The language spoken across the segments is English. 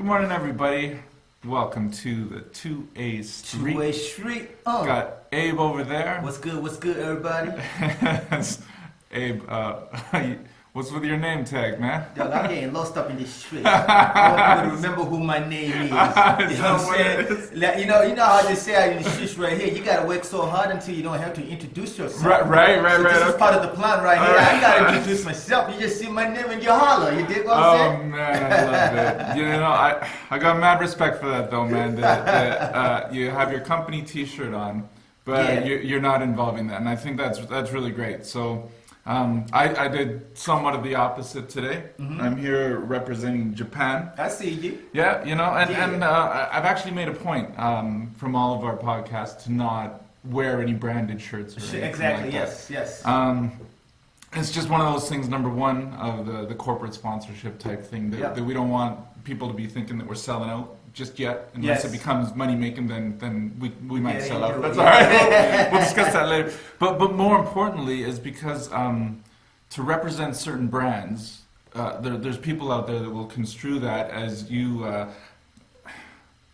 Good morning, everybody. Welcome to the 2A Street. Two-way street. Got Abe over there. What's good? What's good, everybody? Abe, what's with your name tag, man? Dog, I'm getting lost up in this street. I don't remember who my name is. You know what I'm saying? Like, you know how they say out in the streets right here, you gotta work so hard until you don't have to introduce yourself. Right. So this is part of the plan right here. I gotta introduce myself. You just see my name and you holler. You dig what I'm saying? Oh man, I love it. You know, I got mad respect for that though, man. That you have your company T-shirt on, but you're not involving that, and I think that's really great. So. I did somewhat of the opposite today. Mm-hmm. I'm here representing Japan. I see you. Yeah, you know, and I've actually made a point from all of our podcasts to not wear any branded shirts or anything exactly. like Yes. It's just one of those things. Number one of the corporate sponsorship type thing that we don't want people to be thinking that we're selling out just yet. Unless it becomes money making, then we might sell out. That's all right. We'll discuss that later. But more importantly is because to represent certain brands, there's people out there that will construe that as you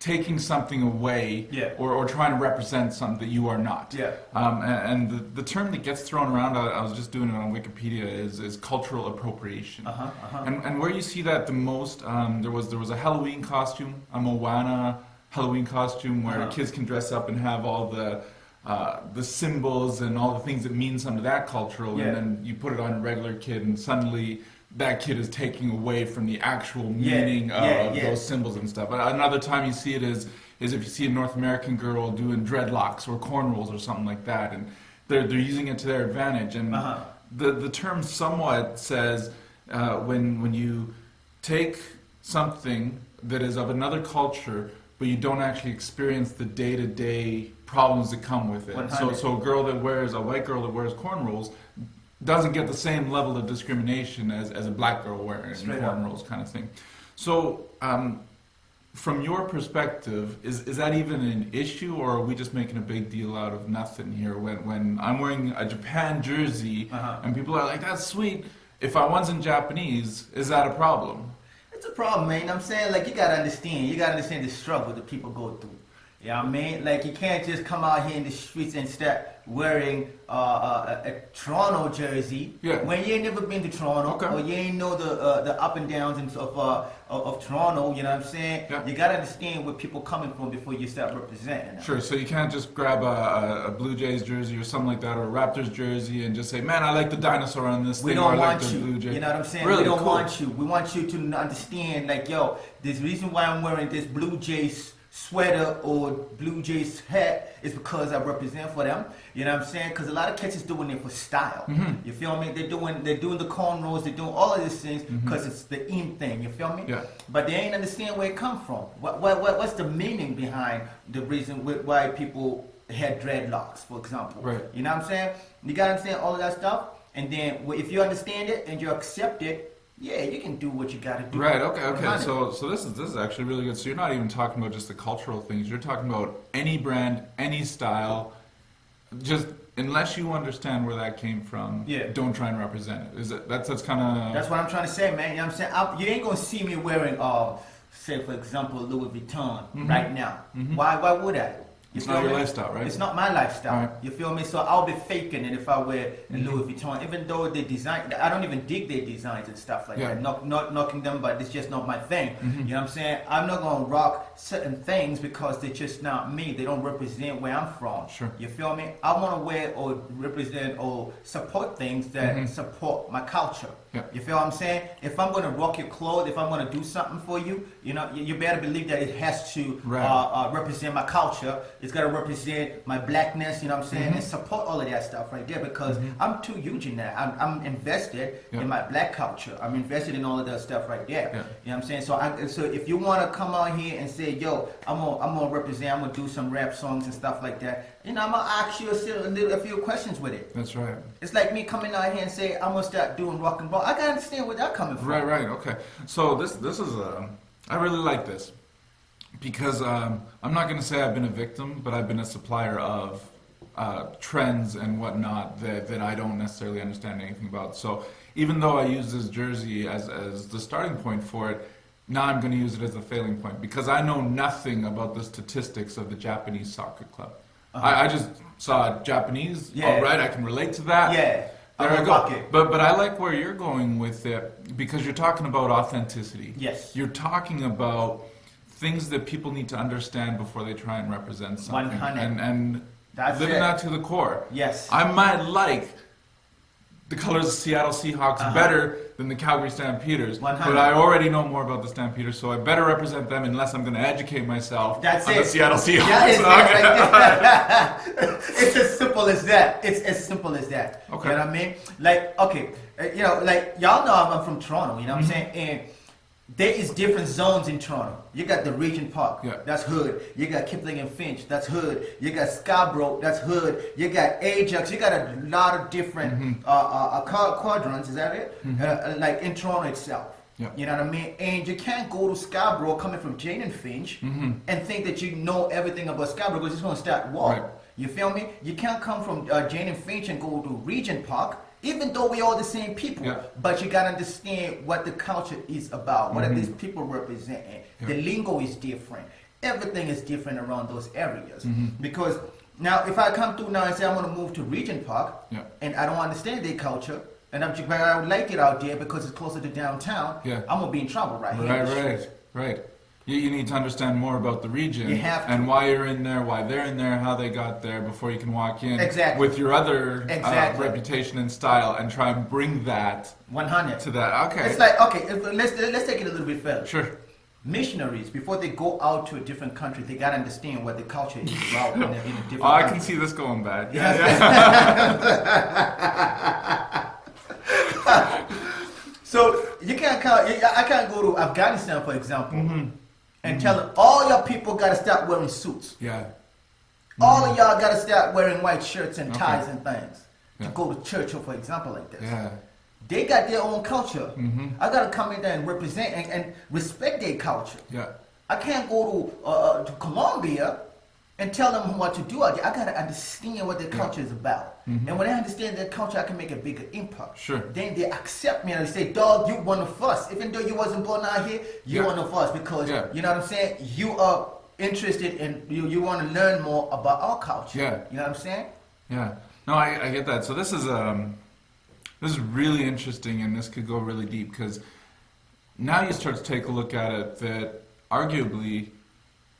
taking something away or trying to represent something that you are not. Yeah. And the term that gets thrown around, I was just doing it on Wikipedia, is cultural appropriation. And where you see that the most, there was a Halloween costume, a Moana Halloween costume where kids can dress up and have all the symbols and all the things that mean something to that cultural, and then you put it on a regular kid and suddenly that kid is taking away from the actual meaning of those symbols and stuff. Another time you see it is if you see a North American girl doing dreadlocks or cornrows or something like that, and they're using it to their advantage. And the term somewhat says when you take something that is of another culture, but you don't actually experience the day-to-day problems that come with it. So a white girl that wears cornrows doesn't get the same level of discrimination as a black girl wearing cornrows kind of thing. So, from your perspective, is that even an issue, or are we just making a big deal out of nothing here? When I'm wearing a Japan jersey and people are like, "That's sweet," if I wasn't Japanese, is that a problem? It's a problem, man. I'm saying, like, you gotta understand the struggle that people go through. You know what I mean? Like, you can't just come out here in the streets and start wearing a Toronto jersey when you ain't never been to Toronto, or you ain't know the up and downs of Toronto. You know what I'm saying? Yeah. You gotta understand where people coming from before you start representing them. Sure. So you can't just grab a Blue Jays jersey or something like that, or a Raptors jersey, and just say, "Man, I like the dinosaur on this thing." We don't want like you. Blue Jay. You know what I'm saying? Really? We don't want you. We want you to understand, like, yo, this reason why I'm wearing this Blue Jays sweater or Blue Jays hat is because I represent for them. You know what I'm saying? Because a lot of cats is doing it for style. Mm-hmm. You feel me? They're doing the cornrows. They're doing all of these things because it's the in thing. You feel me? Yeah. But they ain't understand where it come from. What's the meaning behind the reason why people had dreadlocks, for example? Right. You know what I'm saying? You gotta understand all of that stuff, and then if you understand it and you accept it, yeah, you can do what you gotta do. Right. Okay. So this is actually really good. So you're not even talking about just the cultural things. You're talking about any brand, any style. Just unless you understand where that came from, don't try and represent it. That's kind of. That's what I'm trying to say, man. You know what I'm saying? You ain't gonna see me wearing, say for example, Louis Vuitton right now. Mm-hmm. Why would I? It's not your lifestyle, right? It's not my lifestyle. Right. You feel me? So I'll be faking it if I wear Louis Vuitton, even though they design. I don't even dig their designs and stuff like that. Not knocking them, but it's just not my thing. You know what I'm saying? I'm not gonna rock certain things because they're just not me. They don't represent where I'm from. Sure. You feel me? I wanna wear or represent or support things that support my culture. Yeah. You feel what I'm saying? If I'm gonna rock your clothes, if I'm gonna do something for you, you know, you better believe that it has to represent my culture. It's got to represent my blackness, you know what I'm saying, and support all of that stuff right there because I'm too huge in that. I'm invested in my black culture. I'm invested in all of that stuff right there. Yeah. You know what I'm saying? So if you want to come out here and say, yo, I'm gonna represent, I'm gonna do some rap songs and stuff like that, you know, I'm gonna ask you a few questions with it. That's right. It's like me coming out here and say I'm gonna start doing rock and roll. I gotta understand where that's coming from. Right. Okay. So this is I really like this. Because I'm not going to say I've been a victim, but I've been a supplier of trends and whatnot that I don't necessarily understand anything about. So even though I use this jersey as the starting point for it, now I'm going to use it as a failing point because I know nothing about the statistics of the Japanese soccer club. I just saw Japanese. All right, I can relate to that. Yeah. There I go. But I like where you're going with it because you're talking about authenticity. Yes. You're talking about things that people need to understand before they try and represent something. 100. And that's living that to the core. Yes. I might like the colors of Seattle Seahawks better than the Calgary Stampeders, 100. but I already know more about the Stampeders, so I better represent them unless I'm going to educate myself on the Seattle Seahawks. That is right. It's as simple as that. It's as simple as that. Okay. You know what I mean? Like, okay, you know, like y'all know I'm from Toronto. You know what I'm saying? And there is different zones in Toronto. You got the Regent Park, that's hood. You got Kipling and Finch, that's hood. You got Scarborough, that's hood. You got Ajax. You got a lot of different quadrants. Is that it? Like in Toronto itself. You know what I mean? And you can't go to Scarborough coming from Jane and Finch and think that you know everything about Scarborough because it's going to start war. Right. You feel me? You can't come from Jane and Finch and go to Regent Park. Even though we all the same people, but you gotta understand what the culture is about. What are these people representing? The lingo is different. Everything is different around those areas. Because now, if I come through now and say I'm gonna move to Regent Park, and I don't understand their culture, and I would like it out there because it's closer to downtown, I'm gonna be in trouble right here. Right. You need to understand more about the region you have to. And why you're in there, why they're in there, how they got there before you can walk in with your other reputation and style and try and bring that 100 to that. Okay. It's like, okay, let's take it a little bit further. Sure. Missionaries, before they go out to a different country, they gotta understand what the culture is about in a different I country. can see this going bad. So I can't go to Afghanistan, for example, and tell them all your people gotta start wearing suits. All of y'all gotta start wearing white shirts and ties and things to go to church, or for example, like this. They got their own culture. I gotta come in there and represent and respect their culture. I can't go to Colombia and tell them what to do out there. I gotta understand what their culture is about. And when I understand their culture, I can make a bigger impact. Then they accept me and they say, dog, you one of us. Even though you wasn't born out here, you're one of us because, you know what I'm saying? You are interested in, you want to learn more about our culture. You know what I'm saying? No, I get that. So this is really interesting, and this could go really deep because now you start to take a look at it that arguably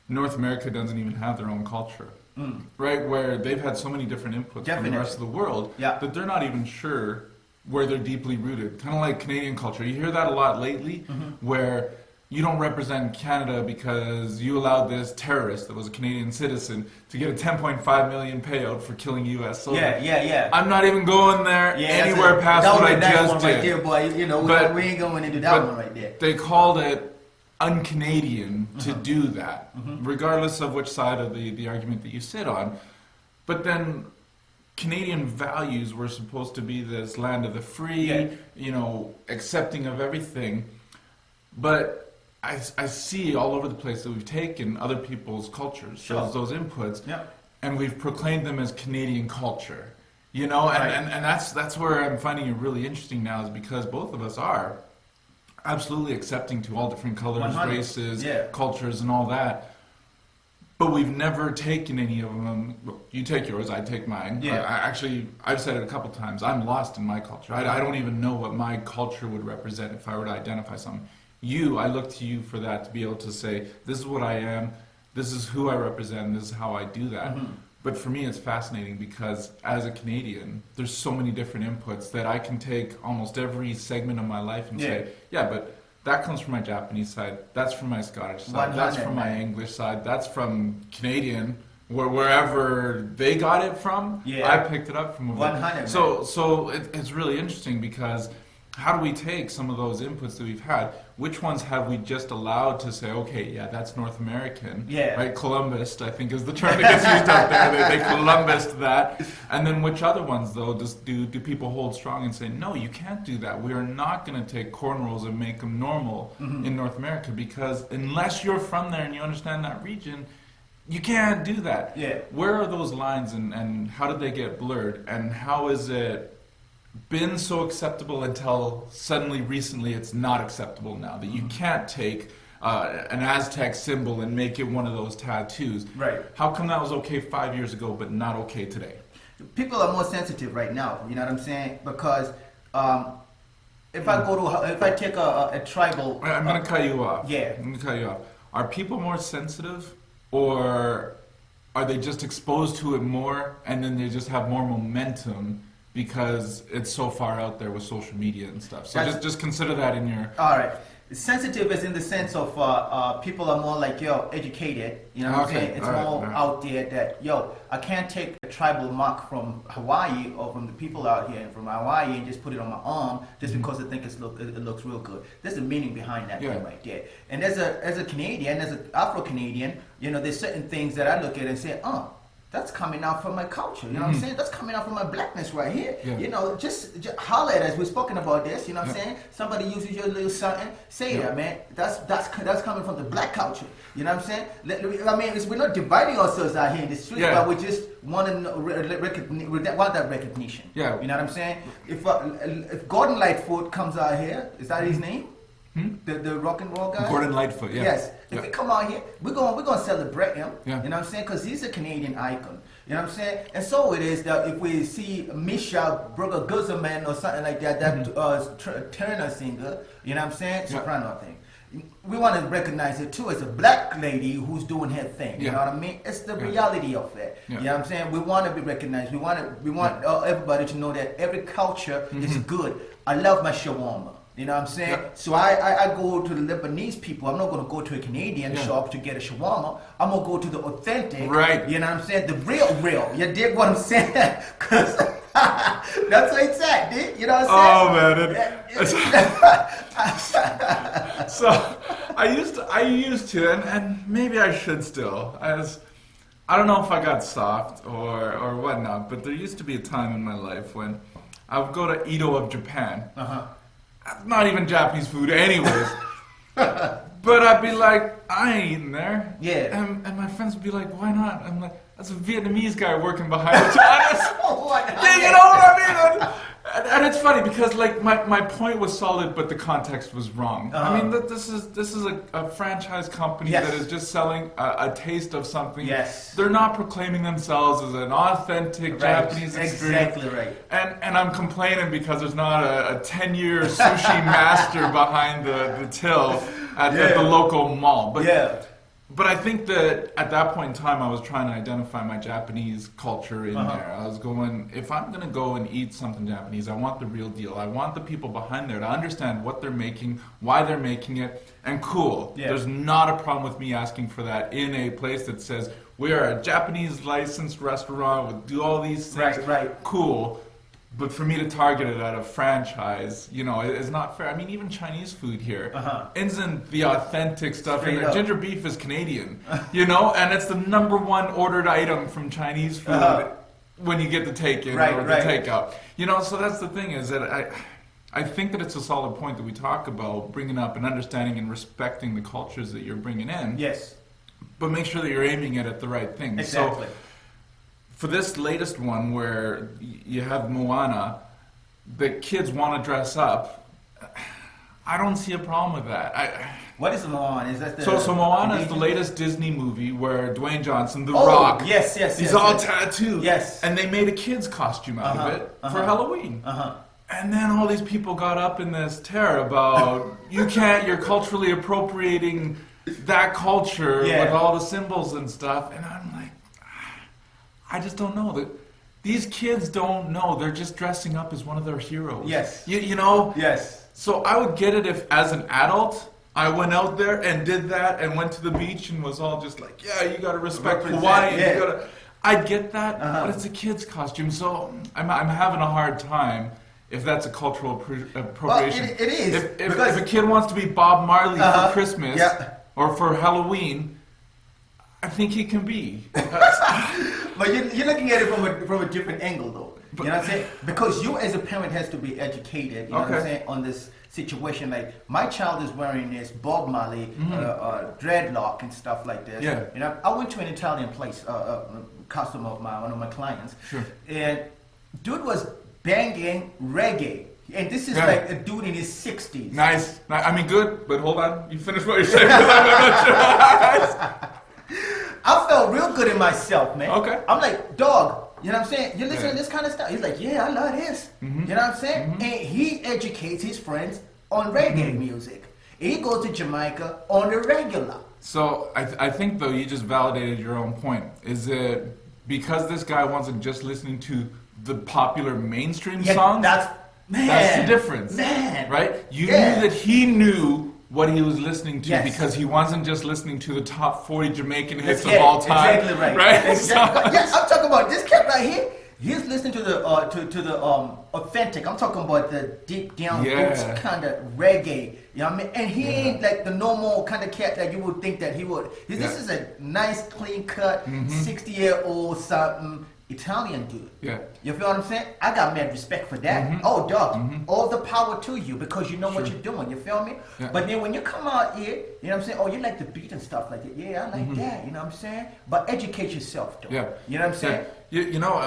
North America doesn't even have their own culture, right? Where they've had so many different inputs from the rest of the world that they're not even sure where they're deeply rooted. Kind of like Canadian culture. You hear that a lot lately, where you don't represent Canada because you allowed this terrorist that was a Canadian citizen to get a $10.5 million payout for killing U.S. soldiers. I'm not even going there anywhere past what I just did. Right there, boy. You know, we ain't going into that one right there. They called it un-Canadian to do that, regardless of which side of the argument that you sit on. But then Canadian values were supposed to be this land of the free, you know, accepting of everything. But I see all over the place that we've taken other people's cultures, those inputs, and we've proclaimed them as Canadian culture. You know, and that's where I'm finding it really interesting now, is because both of us are absolutely accepting to all different colors, races, cultures, and all that. But we've never taken any of them. You take yours, I take mine. I've said it a couple times. I'm lost in my culture. I don't even know what my culture would represent if I were to identify something. I look to you for that, to be able to say, this is what I am, this is who I represent, this is how I do that. But for me, it's fascinating because as a Canadian, there's so many different inputs that I can take almost every segment of my life and say, but that comes from my Japanese side, that's from my Scottish side, that's from my English side, that's from Canadian, wherever they got it from, I picked it up from over 100. So it's really interesting because how do we take some of those inputs that we've had? Which ones have we just allowed to say, okay, that's North American, right? Columbus, I think, is the term that gets used out there. They Columbused that. And then which other ones, though, do people hold strong and say, no, you can't do that. We are not going to take cornrows and make them normal in North America, because unless you're from there and you understand that region, you can't do that. Where are those lines, and how did they get blurred? And how is it been so acceptable until suddenly recently it's not acceptable now, that you can't take an Aztec symbol and make it one of those tattoos. Right. How come that was okay 5 years ago, but not okay today? People are more sensitive right now. You know what I'm saying? Because if I take a tribal, I'm going to cut you off. Yeah. I'm going to cut you off. Are people more sensitive, or are they just exposed to it more, and then they just have more momentum because it's so far out there with social media and stuff? So just consider that in your... All right. Sensitive is in the sense of people are more like, educated. You know what I'm saying? It's more out there that, I can't take a tribal mark from Hawaii or from the people out here from Hawaii and just put it on my arm just because I think it looks real good. There's a meaning behind that thing right there. And as a Canadian, as an Afro-Canadian, there's certain things that I look at and say, that's coming out from my culture, you know what I'm saying? That's coming out from my blackness right here. Yeah. Just holler at us. We've spoken about this, you know what I'm saying? Somebody uses your little something, say that, man. That's coming from the black culture, you know what I'm saying? I mean, we're not dividing ourselves out here in the street, but we just want that recognition. Yeah. You know what I'm saying? If Gordon Lightfoot comes out here, is that his name? The rock and roll guy? Gordon Lightfoot, yeah. Yes. If we come out here, we're going to celebrate him. Yeah. You know what I'm saying? Because he's a Canadian icon. You know what I'm saying? And so it is that if we see Misha Brugger Guzman or something like that, Turner singer, you know what I'm saying? Soprano thing. We want to recognize it too as a black lady who's doing her thing. You know what I mean? It's the reality of it. You know what I'm saying? We want to be recognized. We want everybody to know that every culture is good. I love my shawarma. You know what I'm saying? Yeah. So I go to the Lebanese people. I'm not going to go to a Canadian shop to get a shawarma. I'm going to go to the authentic. Right. You know what I'm saying? The real. You dig what I'm saying? Because that's what it's at, dude. You know what I'm saying? Oh, man. So I used to, and maybe I should still, I don't know if I got soft or whatnot, but there used to be a time in my life when I would go to Edo of Japan. Not even Japanese food anyways. But I'd be like, I ain't eating there. Yeah. And my friends would be like, why not? I'm like, that's a Vietnamese guy working behind the Chinese. Yeah, you know what I mean? And it's funny because like my point was solid, but the context was wrong. I mean, this is a franchise company that is just selling a taste of something. Yes. They're not proclaiming themselves as an authentic Japanese experience. Exactly right. And I'm complaining because there's not a 10-year sushi master behind the till at the local mall. But I think that at that point in time, I was trying to identify my Japanese culture in there. I was going, if I'm going to go and eat something Japanese, I want the real deal. I want the people behind there to understand what they're making, why they're making it, and cool. Yeah. There's not a problem with me asking for that in a place that says, we are a Japanese licensed restaurant, we do all these things. Right. Cool. But for me to target it at a franchise, is not fair. I mean, even Chinese food here isn't the authentic stuff in there. Ginger beef is Canadian, and it's the #1 ordered item from Chinese food when you get the take-in or the take-out. So that's the thing is that I think that it's a solid point that we talk about bringing up and understanding and respecting the cultures that you're bringing in. Yes. But make sure that you're aiming it at the right thing. Exactly. So, for this latest one where you have Moana, the kids want to dress up. I don't see a problem with that. What is Moana? Is that so Moana is the latest Disney movie where Dwayne Johnson, The Rock, he's all tattooed. Yes. And they made a kid's costume out of it for Halloween. And then all these people got up in this tear about you're culturally appropriating that culture with all the symbols and stuff. And I'm like, I just don't know. That these kids don't know. They're just dressing up as one of their heroes. Yes. You know? Yes. So I would get it if, as an adult, I went out there and did that and went to the beach and was all just like, you got to respect Hawaii. Yeah. I'd get that, but it's a kid's costume. So I'm having a hard time if that's a cultural appropriation. Well, it is. If a kid wants to be Bob Marley for Christmas or for Halloween, I think he can be. But you're looking at it from a different angle, though. You know what I'm saying? Because you as a parent has to be educated, you know what I'm saying, on this situation. Like, my child is wearing this Bob Marley dreadlock and stuff like this. Yeah. I went to an Italian place, a customer of mine, one of my clients. Sure. And dude was banging reggae And this is like a dude in his 60s. Nice. I mean, good, but hold on. You finish what you're saying, 'cause I'm not sure. I felt real good in myself, man. Okay. I'm like, dog, you know what I'm saying? You listen to this kind of stuff. He's like, yeah, I love this. Mm-hmm. You know what I'm saying? Mm-hmm. And he educates his friends on reggae music. He goes to Jamaica on the regular. So I think, though, you just validated your own point. Is it because this guy wasn't just listening to the popular mainstream songs? That's the difference. Man. Right? You knew that he knew what he was listening to because he wasn't just listening to the top 40 Jamaican hits of all time. Exactly right. Right? Exactly. Yes, I'm talking about this cat right here. He's listening to the authentic. I'm talking about the deep down roots kind of reggae. You know what I mean? And he ain't like the normal kind of cat that you would think that he would. This is a nice, clean cut, 60-year-old something Italian dude. Yeah. You feel what I'm saying? I got mad respect for that. Oh, dog, all the power to you because you know what you're doing. You feel me? Yeah. But then when you come out here, you know what I'm saying? Oh, you like the beat and stuff like that. Yeah, I like that. You know what I'm saying? But educate yourself, though. Yeah. You know what I'm saying? You know,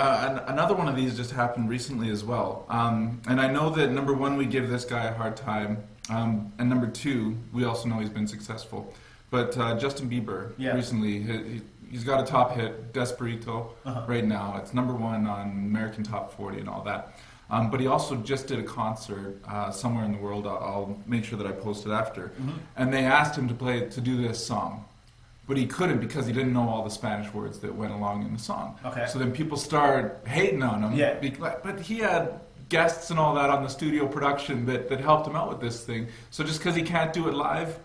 another one of these just happened recently as well. And I know that, number one, we give this guy a hard time. And number two, we also know he's been successful. But Justin Bieber recently, he's got a top hit, Desperito, right now. It's number one on American Top 40 and all that. But he also just did a concert somewhere in the world. I'll make sure that I post it after. And they asked him to do this song. But he couldn't because he didn't know all the Spanish words that went along in the song. Okay. So then people started hating on him. Yeah. But he had guests and all that on the studio production that helped him out with this thing. So just because he can't do it live,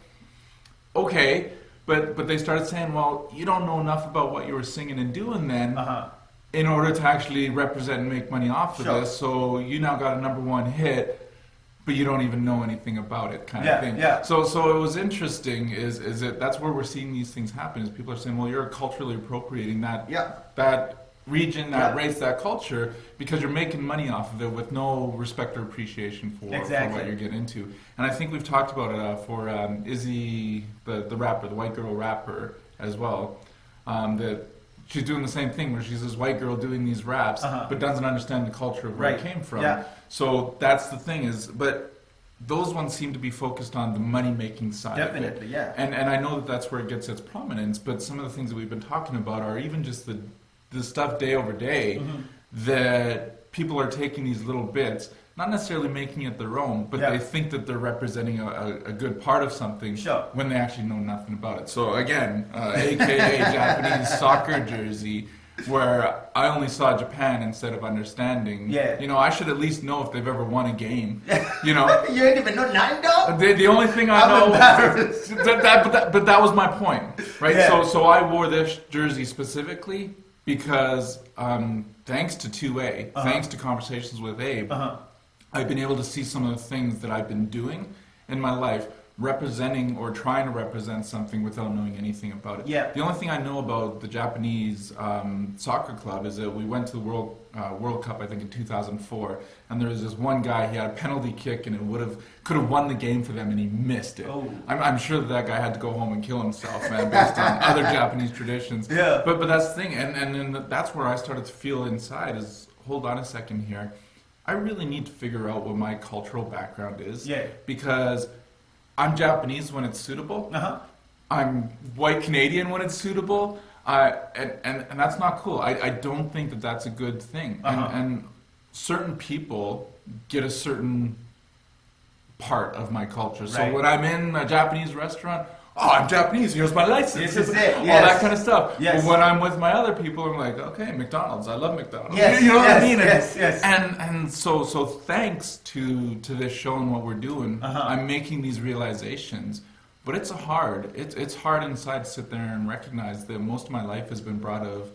okay. But they started saying, well, you don't know enough about what you were singing and doing then in order to actually represent and make money off of this. So you now got a number one hit, but you don't even know anything about it kind of thing. Yeah. So it was interesting is that that's where we're seeing these things happen is people are saying, well, you're culturally appropriating that region, that race, that culture, because you're making money off of it with no respect or appreciation for what you're getting into. And I think we've talked about it for Izzy, the rapper, the white girl rapper as well, that she's doing the same thing where she's this white girl doing these raps, but doesn't understand the culture of where it came from. Yeah. So that's the thing but those ones seem to be focused on the money-making side of it. Definitely, yeah. And I know that that's where it gets its prominence, but some of the things that we've been talking about are even just the stuff day over day that people are taking these little bits, not necessarily making it their own, but they think that they're representing a good part of something when they actually know nothing about it. So again, AKA Japanese soccer jersey, where I only saw Japan instead of understanding. Yeah. You know, I should at least know if they've ever won a game. You know. You didn't even know nine, though? The only thing I know, but that was my point, right? Yeah. So I wore this jersey specifically because thanks to 2A, thanks to conversations with Abe, I've been able to see some of the things that I've been doing in my life, representing or trying to represent something without knowing anything about it. Yeah. The only thing I know about the Japanese soccer club is that we went to the World Cup, I think, in 2004, and there was this one guy, he had a penalty kick, and it could have won the game for them, and he missed it. Oh. I'm sure that guy had to go home and kill himself, man, based on other Japanese traditions. Yeah. But that's the thing, and then that's where I started to feel inside is, hold on a second here, I really need to figure out what my cultural background is. Yeah. Because I'm Japanese when it's suitable. I'm white Canadian when it's suitable. And that's not cool. I don't think that that's a good thing. And certain people get a certain part of my culture. So when I'm in a Japanese restaurant, oh, I'm Japanese, here's my license. This is it. All that kind of stuff. Yes. But when I'm with my other people, I'm like, okay, McDonald's, I love McDonald's. Yes. You know what I mean? Yes. And so thanks to this show and what we're doing, I'm making these realizations. But it's hard inside to sit there and recognize that most of my life has been brought of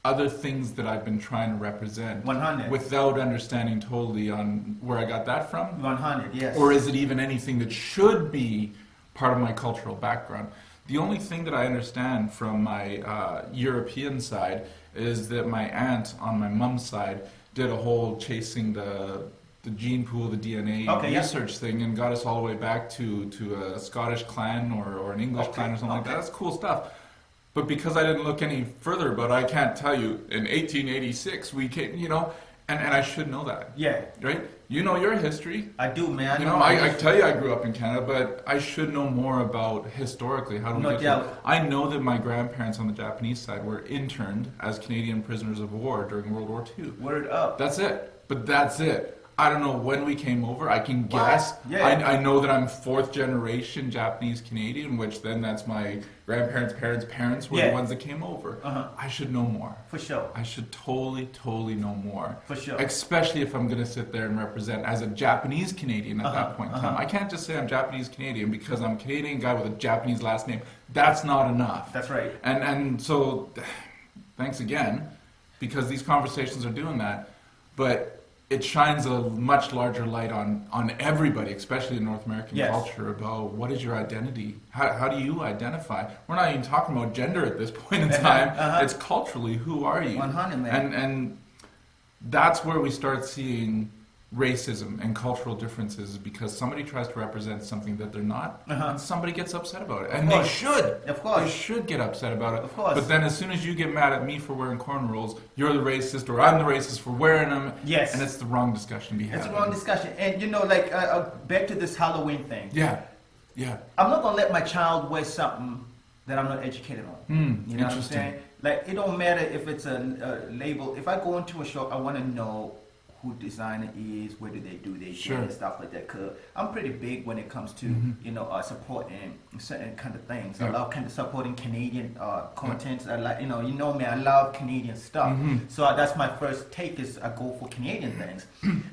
other things that I've been trying to represent 100. Without understanding totally on where I got that from. 100, yes. Or is it even anything that should be part of my cultural background? The only thing that I understand from my European side is that my aunt on my mom's side did a whole chasing the gene pool, the DNA research thing, and got us all the way back to a Scottish clan or an English clan or something like that. That's cool stuff. But because I didn't look any further, but I can't tell you, in 1886 we came, you know, and I should know that. Yeah. Right? You know your history. I do, man. You know, I tell you I grew up in Canada, but I should know more about historically how do we get here. I know that my grandparents on the Japanese side were interned as Canadian prisoners of war during World War II. Word up. That's it. But that's it. I don't know when we came over. I can guess. Yeah. I know that I'm fourth generation Japanese Canadian, which then that's my grandparents' parents were the ones that came over. I should know more. For sure. I should totally know more. For sure. Especially if I'm going to sit there and represent as a Japanese Canadian at that point in time. I can't just say I'm Japanese Canadian because I'm a Canadian guy with a Japanese last name. That's not enough. That's right. And so, thanks again, because these conversations are doing that. But it shines a much larger light on everybody, especially in North American culture, about what is your identity? How do you identify? We're not even talking about gender at this point in time. It's culturally, who are you? 100, man. And that's where we start seeing racism and cultural differences, because somebody tries to represent something that they're not, and somebody gets upset about it. And they should. Of course. They should get upset about it. Of course. But then as soon as you get mad at me for wearing cornrows, you're the racist, or I'm the racist for wearing them. Yes. And it's the wrong discussion to be had. It's the wrong discussion. And, you know, like, back to this Halloween thing. Yeah. I'm not going to let my child wear something that I'm not educated on. You know what I'm saying? Like, it don't matter if it's a label. If I go into a shop, I want to know who designer is, where do they do their shit and stuff like that. Cause I'm pretty big when it comes to you know supporting certain kind of things. I love kind of supporting Canadian contents. I like you know me. I love Canadian stuff. So that's my first take is I go for Canadian things.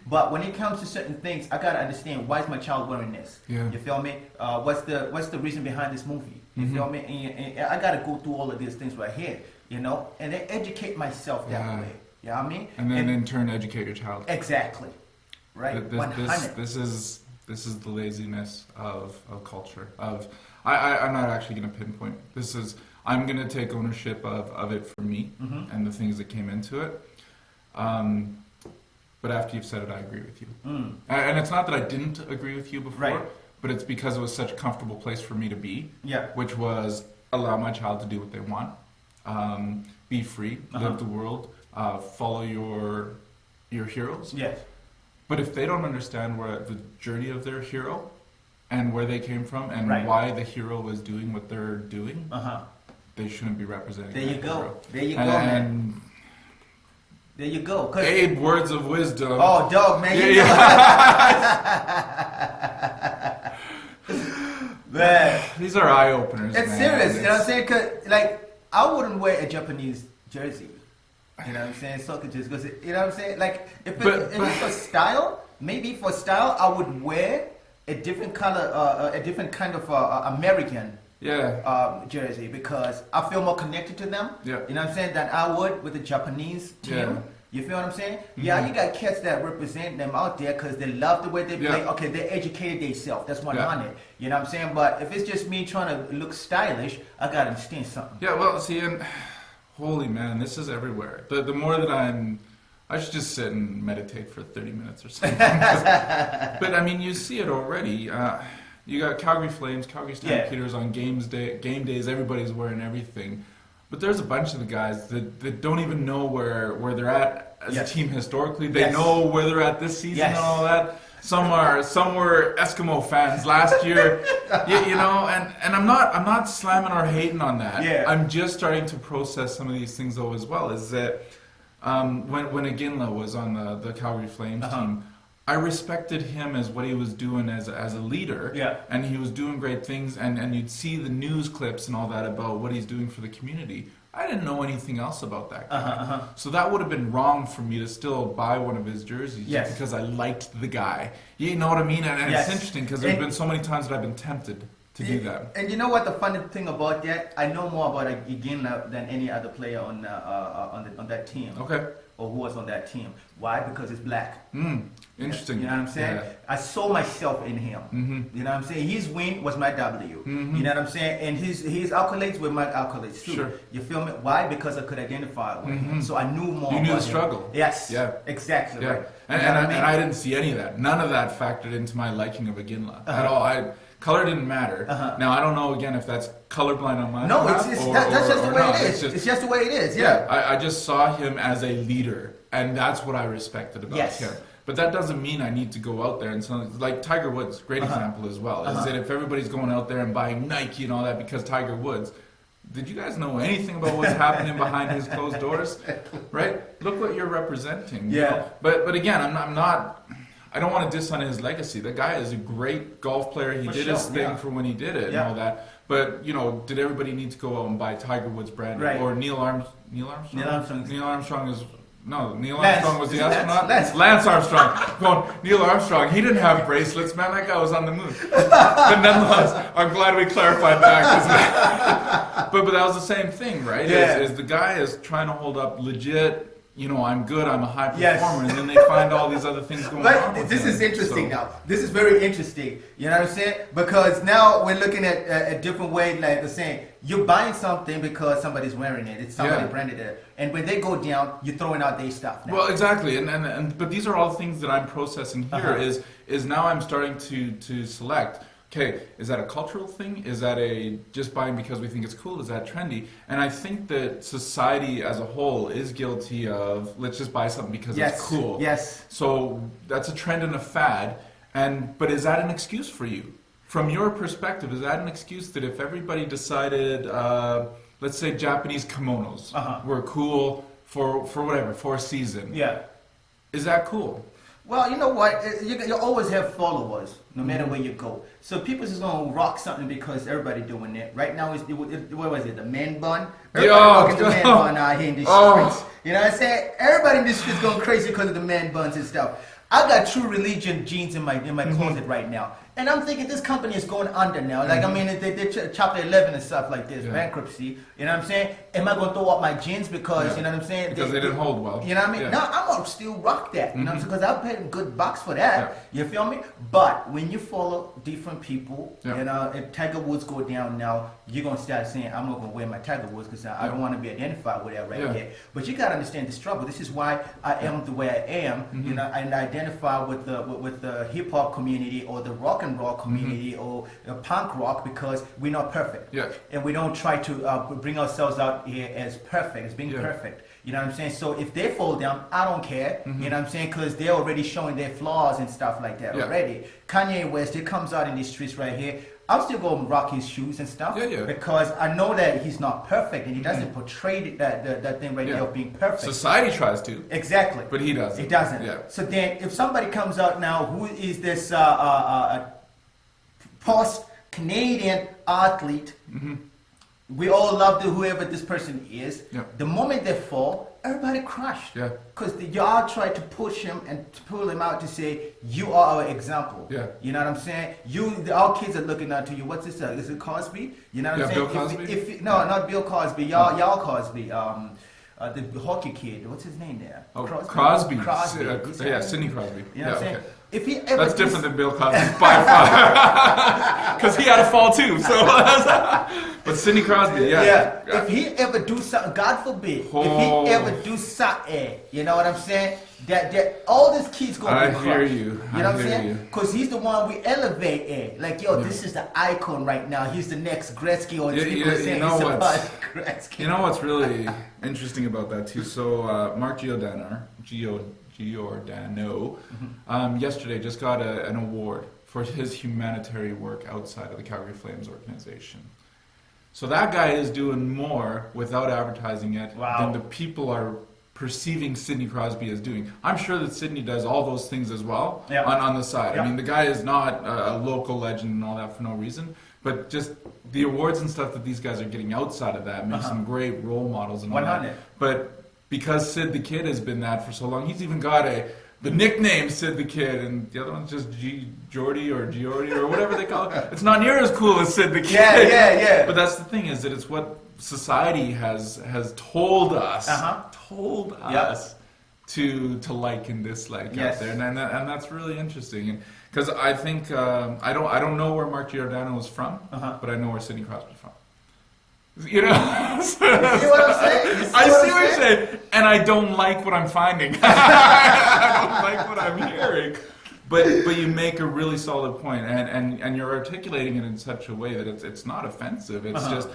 But when it comes to certain things, I gotta understand why is my child wearing this. You feel me? What's the reason behind this movie? You feel me? And I gotta go through all of these things right here. You know, and then educate myself that way. You know what I mean? And then in turn educate your child. Exactly. Right? This is the laziness of culture. I'm not actually going to pinpoint. I'm going to take ownership of it for me and the things that came into it. But after you've said it, I agree with you. And it's not that I didn't agree with you before, but it's because it was such a comfortable place for me to be, which was allow my child to do what they want, be free, live the world, follow your heroes. Yes. But if they don't understand where the journey of their hero and where they came from and why the hero is doing what they're doing, they shouldn't be representing. There you go. Hero. There you go, man. There you go. Abe, words of wisdom. Oh, dog, man. Man. These are eye openers. It's serious. You know what I'm saying? Cause like I wouldn't wear a Japanese jersey. You know what I'm saying? Soccer jersey. Because you know what I'm saying? Like if it's for style, maybe for style, I would wear a different color, a different kind of American jersey because I feel more connected to them. Yeah. You know what I'm saying? Than I would with the Japanese team. Yeah. You feel what I'm saying? Yeah, you got cats that represent them out there because they love the way they play. Okay, they educated themselves. That's 100. You know what I'm saying? But if it's just me trying to look stylish, I gotta understand something. Yeah, well, see, and holy man, this is everywhere. The more that I should just sit and meditate for 30 minutes or something. But I mean, you see it already. You got Calgary Flames, Calgary Stampeders on game days. Everybody's wearing everything. But there's a bunch of the guys that don't even know where they're at as a team historically. They know where they're at this season and all that. Some were Eskimo fans last year, you know, and I'm not slamming or hating on that. Yeah. I'm just starting to process some of these things though as well. Is that when Iginla was on the Calgary Flames team, I respected him as what he was doing as a leader. Yeah. And he was doing great things, and you'd see the news clips and all that about what he's doing for the community. I didn't know anything else about that guy. So that would have been wrong for me to still buy one of his jerseys just because I liked the guy. You know what I mean? And it's interesting because there's been so many times that I've been tempted to do that. And you know what the funny thing about that? I know more about Iginla than any other player on that team. Okay. Or who was on that team. Why? Because it's black. Interesting. You know what I'm saying? Yeah. I saw myself in him. You know what I'm saying? His win was my W. You know what I'm saying? And his accolades were my accolades too. Sure. You feel me? Why? Because I could identify with him. So I knew more. You knew about the struggle. Him. Yes. Yeah. Exactly. Yeah. Right. And I didn't see any of that. None of that factored into my liking of Iginla at all. Color didn't matter. Now I don't know again if that's colorblind on my No, behalf that's just the way it is. It's just the way it is. Yeah. I just saw him as a leader, and that's what I respected about him. But that doesn't mean I need to go out there and like Tiger Woods, great example as well. Is that if everybody's going out there and buying Nike and all that because Tiger Woods, did you guys know anything about what's happening behind his closed doors? Right? Look what you're representing. Yeah. You know? But again, I'm not. I don't want to diss on his legacy. The guy is a great golf player. He did his thing for when he did it and all that. But did everybody need to go out and buy Tiger Woods brand or Neil Armstrong? Neil Armstrong is. No, Neil Armstrong was the astronaut. Lance Armstrong. Going, Neil Armstrong, he didn't have bracelets, man. That guy was on the moon. But nonetheless, I'm glad we clarified that. But that was the same thing, right? Yeah. Is the guy is trying to hold up legit, I'm good, I'm a high performer, and then they find all these other things going on with this him. is interesting now. This is very interesting. You know what I'm saying? Because now we're looking at a different way, like they're saying, you're buying something because somebody's wearing it. It's somebody branded it. And when they go down, you're throwing out their stuff now. Well, exactly. But these are all things that I'm processing here is now I'm starting to select, okay, is that a cultural thing? Is that a just buying because we think it's cool? Is that trendy? And I think that society as a whole is guilty of let's just buy something because it's cool. Yes. So that's a trend and a fad. But is that an excuse for you? From your perspective, is that an excuse that if everybody decided, let's say Japanese kimonos were cool for whatever, for a season. Yeah. Is that cool? Well, you know what? You always have followers, no matter where you go. So people just gonna rock something because everybody doing it. Right now, what was it? The man bun. Everybody rocking the man bun out here in the streets. You know what I'm saying? Everybody in the streets going crazy because of the man buns and stuff. I got True Religion jeans in my closet right now. And I'm thinking this company is going under now. Like, I mean, they chapter 11 and stuff like this, bankruptcy. You know what I'm saying? Am I going to throw up my jeans because, you know what I'm saying? Because they didn't hold well. You know what I mean? Yeah. No, I'm going to still rock that. You know what I'm saying? Because I paid good bucks for that. You feel me? But when you follow different people, you know, if Tiger Woods go down now, you're going to start saying, I'm not going to wear my Tiger Woods because I don't want to be identified with that right here. But you got to understand the struggle. This is why I am the way I am. You know, and I identify with the hip hop community or the rock and roll community or punk rock because we're not perfect. And we don't try to bring ourselves out here as perfect, as being perfect. You know what I'm saying? So if they fall down, I don't care. You know what I'm saying? Because they're already showing their flaws and stuff like that already. Kanye West, he comes out in these streets right here. I'm still going to rock his shoes and stuff because I know that he's not perfect and he doesn't portray that thing right there of being perfect. Society tries to. Exactly. But he doesn't. He doesn't. So then if somebody comes out now who is this post-Canadian athlete, we all love whoever this person is. The moment they fall, everybody crushed. Because y'all tried to push him and to pull him out to say, you are our example. You know what I'm saying? Our kids are looking out to you. What's this? Is it Cosby? You know what I'm saying? Bill Cosby? No, not Bill Cosby. Y'all Cosby. The hockey kid. What's his name there? Oh, Crosby. Sidney Crosby. You know what I'm saying? If he ever That's different than Bill Cosby by far. Because he had a fall too. So, but Sidney Crosby, if he ever do something, God forbid, if he ever do something, you know what I'm saying? That all these kids gonna be crushed. I hear you. You know what I'm saying? Because he's the one we elevate. Like, this is the icon right now. He's the next Gretzky or Gretzky. You know what's really interesting about that too? So Mark Giordano, yesterday just got an award for his humanitarian work outside of the Calgary Flames organization. So that guy is doing more without advertising it than the people are perceiving Sidney Crosby as doing. I'm sure that Sidney does all those things as well on the side. I mean, the guy is not a local legend and all that for no reason, but just the awards and stuff that these guys are getting outside of that makes them great role models and all that. But because Sid the Kid has been that for so long, he's even got the nickname Sid the Kid, and the other one's just Jordy or Giordi or whatever they call it. It's not near as cool as Sid the Kid. But that's the thing, is that it's what society has told us, to like and dislike out there, and that's really interesting. Because I think I don't know where Mark Giordano is from, but I know where Sidney Crosby's from. You know, you see what I'm saying? I see what you're saying, and I don't like what I'm finding. I don't like what I'm hearing. But you make a really solid point, and you're articulating it in such a way that it's not offensive. It's just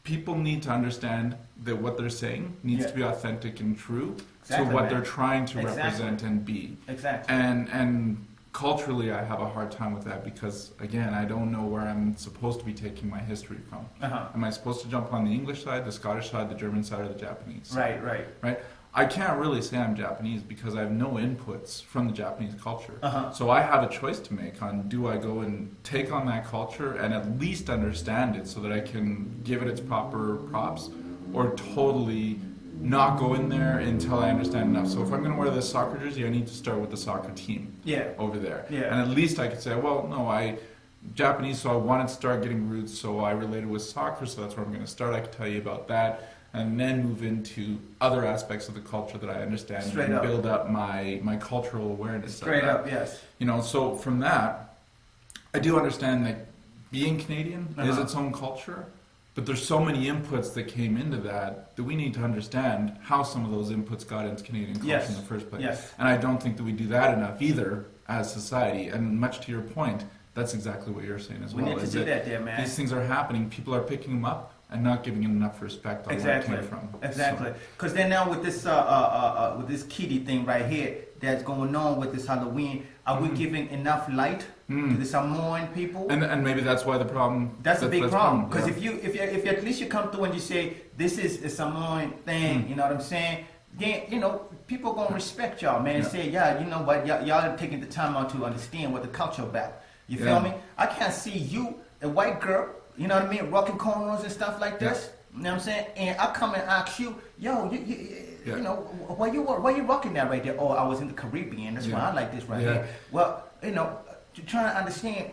people need to understand that what they're saying needs to be authentic and true to what man. they're trying to represent and be. Exactly. And culturally, I have a hard time with that because, again, I don't know where I'm supposed to be taking my history from. Am I supposed to jump on the English side, the Scottish side, the German side, or the Japanese side? Right. I can't really say I'm Japanese because I have no inputs from the Japanese culture. So I have a choice to make on, do I go and take on that culture and at least understand it so that I can give it its proper props, or totally not go in there until I understand enough. So if I'm going to wear this soccer jersey, I need to start with the soccer team over there. And at least I could say, well, no, Japanese, so I wanted to start getting roots, so I related with soccer, so that's where I'm going to start. I could tell you about that. And then move into other aspects of the culture that I understand and build up my cultural awareness. Yes. So from that, I do understand that being Canadian is its own culture, but there's so many inputs that came into that we need to understand how some of those inputs got into Canadian culture in the first place. And I don't think that we do that enough either as society. And much to your point, that's exactly what you're saying as well. We need to do that there, man. These things are happening, people are picking them up, and not giving it enough respect on where it came from. Exactly. Because then now with this kitty thing right here that's going on with this Halloween, are we giving enough light to the Samoan people? And maybe that's why the problem. That's a big problem. Because if you at least you come through and you say this is a Samoan thing, you know what I'm saying? Then people gonna respect y'all, man, and say, you know what, y'all are taking the time out to understand what the culture about. You feel me? I can't see you, a white girl, you know what I mean, rocking cornrows and stuff like this. You know what I'm saying? And I come and ask you, yo, you know, why you rocking that right there? Oh, I was in the Caribbean. That's why I like this right here. Well, trying to understand,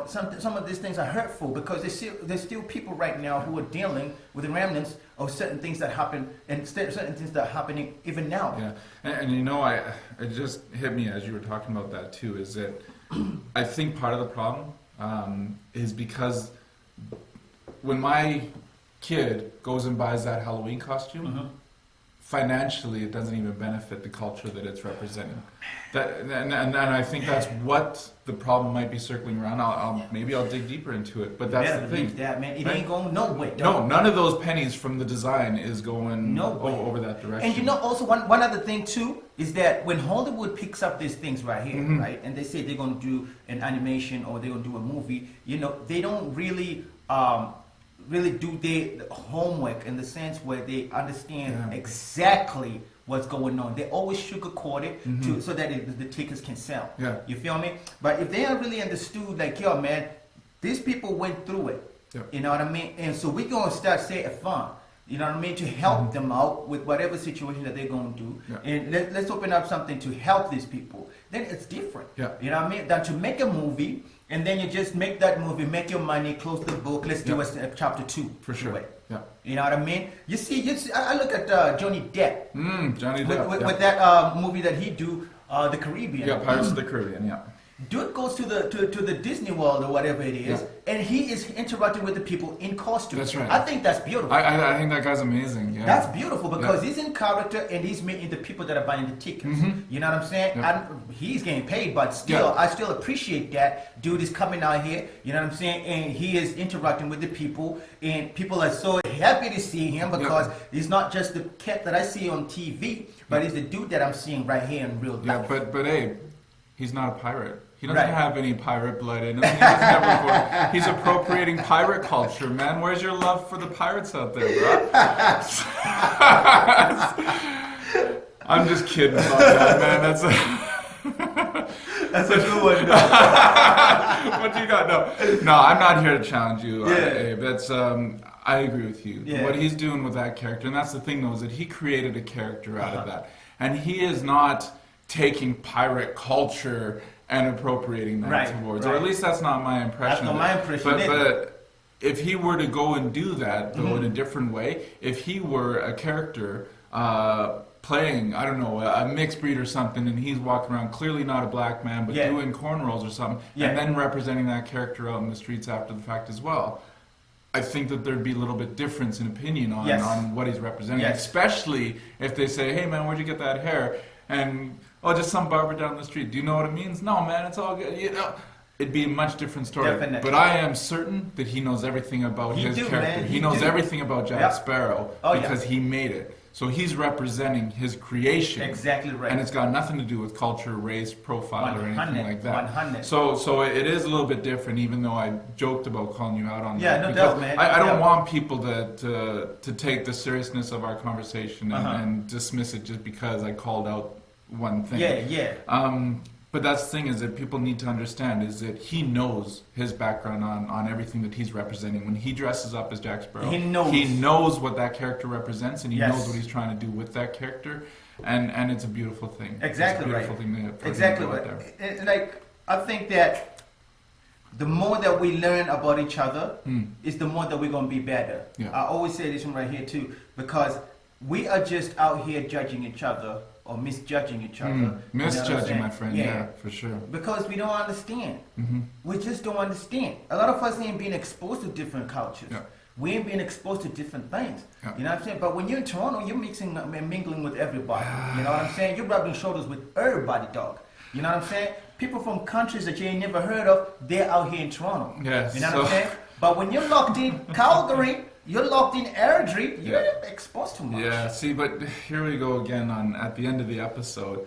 some of these things are hurtful because there's still people right now who are dealing with the remnants of certain things that happen and certain things that are happening even now. Yeah, and it just hit me as you were talking about that too, is that I think part of the problem is because when my kid goes and buys that Halloween costume, financially it doesn't even benefit the culture that it's representing. And I think that's what the problem might be circling around. Maybe I'll dig deeper into it, but that's the thing. That, man. It ain't going nowhere. No, none of those pennies from the design is going over that direction. And also one other thing too is that when Hollywood picks up these things right here, right, and they say they're going to do an animation or they're going to do a movie, they don't really do their homework in the sense where they understand exactly what's going on. They always sugarcoat it so that the tickets can sell. You feel me? But if they are really understood, like, yo, man, these people went through it. You know what I mean? And so we're going to start saying fun. You know what I mean? To help them out with whatever situation that they're going to do. And let's open up something to help these people. Then it's different. You know what I mean? Than to make a movie and then you just make that movie, make your money, close the book. Let's do a chapter 2. For sure. You know what I mean? You see I look at Johnny Depp. Johnny Depp. With that movie that he do, the Caribbean. Yeah, Pirates of the Caribbean, Dude goes to the Disney World or whatever it is, and he is interacting with the people in costume. That's right. I think that's beautiful. I think that guy's amazing. Yeah. That's beautiful because he's in character and he's meeting the people that are buying the tickets. You know what I'm saying? He's getting paid, but still, I still appreciate that. Dude is coming out here, you know what I'm saying? And he is interacting with the people, and people are so happy to see him because he's not just the cat that I see on TV, but he's the dude that I'm seeing right here in real life. Yeah, but hey, he's not a pirate. He doesn't have any pirate blood in him. He's appropriating pirate culture, man. Where's your love for the pirates out there, bro? I'm just kidding about that, man. That's a good one. What do you got? No, I'm not here to challenge you, Abe. That's I agree with you. What he's doing with that character, and that's the thing, though, is that he created a character out of that, and he is not taking pirate culture and appropriating that towards, or at least that's not my impression. That's not my impression. But if he were to go and do that, though, in a different way, if he were a character playing, I don't know, a mixed breed or something, and he's walking around clearly not a black man, but doing cornrows or something, and then representing that character out in the streets after the fact as well, I think that there'd be a little bit difference in opinion on what he's representing, especially if they say, hey man, where'd you get that hair? And, oh, just some barber down the street. Do you know what it means? No, man, it's all good. it'd be a much different story. Definitely. But I am certain that he knows everything about his character. Man. He knows everything about Jack Sparrow because he made it. So he's representing his creation. Exactly right. And it's got nothing to do with culture, race, profile, or anything like that. 100. So it is a little bit different, even though I joked about calling you out on that. Yeah, no doubt, man. I don't want people to take the seriousness of our conversation and dismiss it just because I called out one thing. Yeah. But that's the thing is that people need to understand is that he knows his background on everything that he's representing. When he dresses up as Jack Sparrow, he knows what that character represents and he knows what he's trying to do with that character. And it's a beautiful thing. Exactly right. It's a beautiful thing exactly right. And like, I think that the more that we learn about each other is the more that we're going to be better. Yeah. I always say this one right here too, because we are just out here judging each other or misjudging each other. Misjudging, my friend, yeah, for sure. Because we don't understand. We just don't understand. A lot of us ain't being exposed to different cultures. Yeah. We ain't being exposed to different things. Yeah. You know what I'm saying? But when you're in Toronto, you're mixing and mingling with everybody. You know what I'm saying? You're rubbing shoulders with everybody, dog. You know what I'm saying? People from countries that you ain't never heard of, they're out here in Toronto. Yes. You know what I'm saying? But when you're locked in Calgary, you're locked in Airdrie, you're exposed too much. Yeah, see, but here we go again at the end of the episode,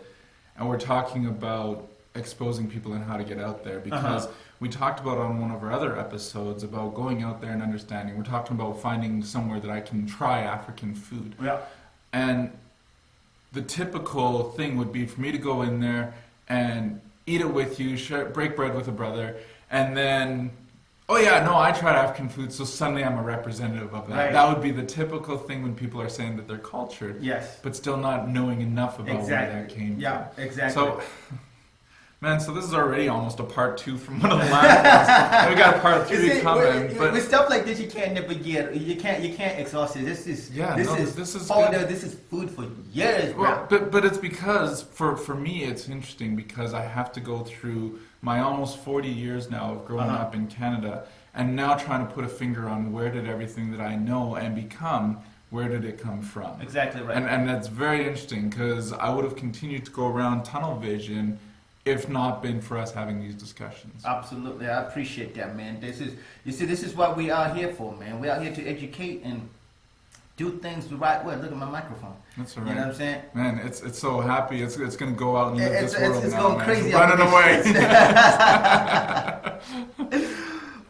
and we're talking about exposing people and how to get out there, because we talked about on one of our other episodes about going out there and understanding. We're talking about finding somewhere that I can try African food. Yeah. And the typical thing would be for me to go in there and eat it with you, break bread with a brother, and then... Oh yeah, no, I tried African food, so suddenly I'm a representative of that. Right. That would be the typical thing when people are saying that they're cultured, but still not knowing enough about where that came from. Yeah, exactly. So, man, so this is already almost a part 2 from one of the last ones. We got a part 3 coming. But with stuff like this, you can't never get. You can't exhaust it. This is food for years, bro. Well, but it's because for me it's interesting because I have to go through my almost 40 years now of growing up in Canada and now trying to put a finger on where did everything that I know and become, where did it come from? Exactly right. And that's very interesting because I would have continued to go around tunnel vision if not been for us having these discussions. Absolutely. I appreciate that, man. This is what we are here for, man. We're out here to educate and do things the right way. Look at my microphone. That's all right. You know what I'm saying? Man, it's so happy. It's going to go out and live this world it's now, going man. crazy. It's running away.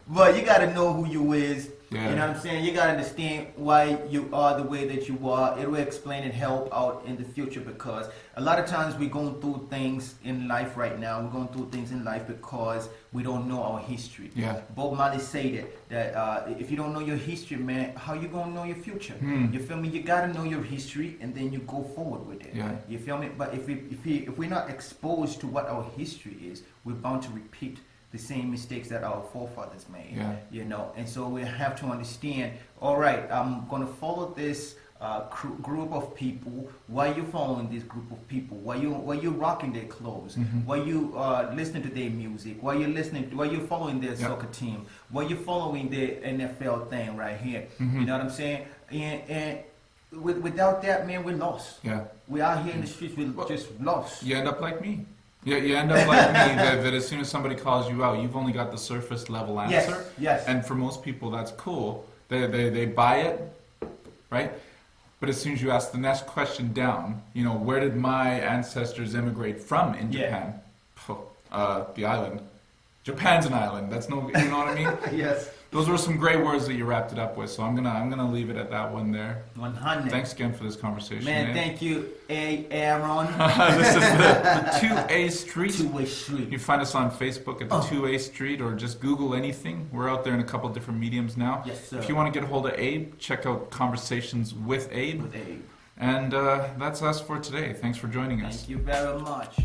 But you got to know who you is. Yeah. You know what I'm saying? You got to understand why you are the way that you are. It will explain and help out in the future because a lot of times we're going through things in life right now. We're going through things in life because we don't know our history. Yeah. Bob Marley said that if you don't know your history, man, how you going to know your future? You feel me? You got to know your history and then you go forward with it. Yeah. You feel me? But if we're not exposed to what our history is, we're bound to repeat the same mistakes that our forefathers made. Yeah. You know, and so we have to understand, all right, I'm going to follow this group of people. Why you following this group of people? Why you rocking their clothes? Why you listening to their music? Why you following their soccer team? Why you following the NFL thing right here? You know what I'm saying? And without that, man, we're lost. Yeah. We out here in the streets, we're just lost. You end up like me. Yeah, you end up like me, that as soon as somebody calls you out, you've only got the surface level answer. Yes. And for most people, that's cool. They buy it, right? But as soon as you ask the next question down, you know, where did my ancestors immigrate from in Japan? The island. Japan's an island. That's no, you know what I mean? Yes. Those were some great words that you wrapped it up with, so I'm gonna leave it at that one there. 100. Thanks again for this conversation. Man, thank you, Aaron. This is the 2A Street. 2A Street. You find us on Facebook at the 2A Street, or just Google anything. We're out there in a couple different mediums now. Yes, sir. If you want to get a hold of Abe, check out Conversations with Abe. With Abe. And that's us for today. Thanks for joining us. Thank you very much.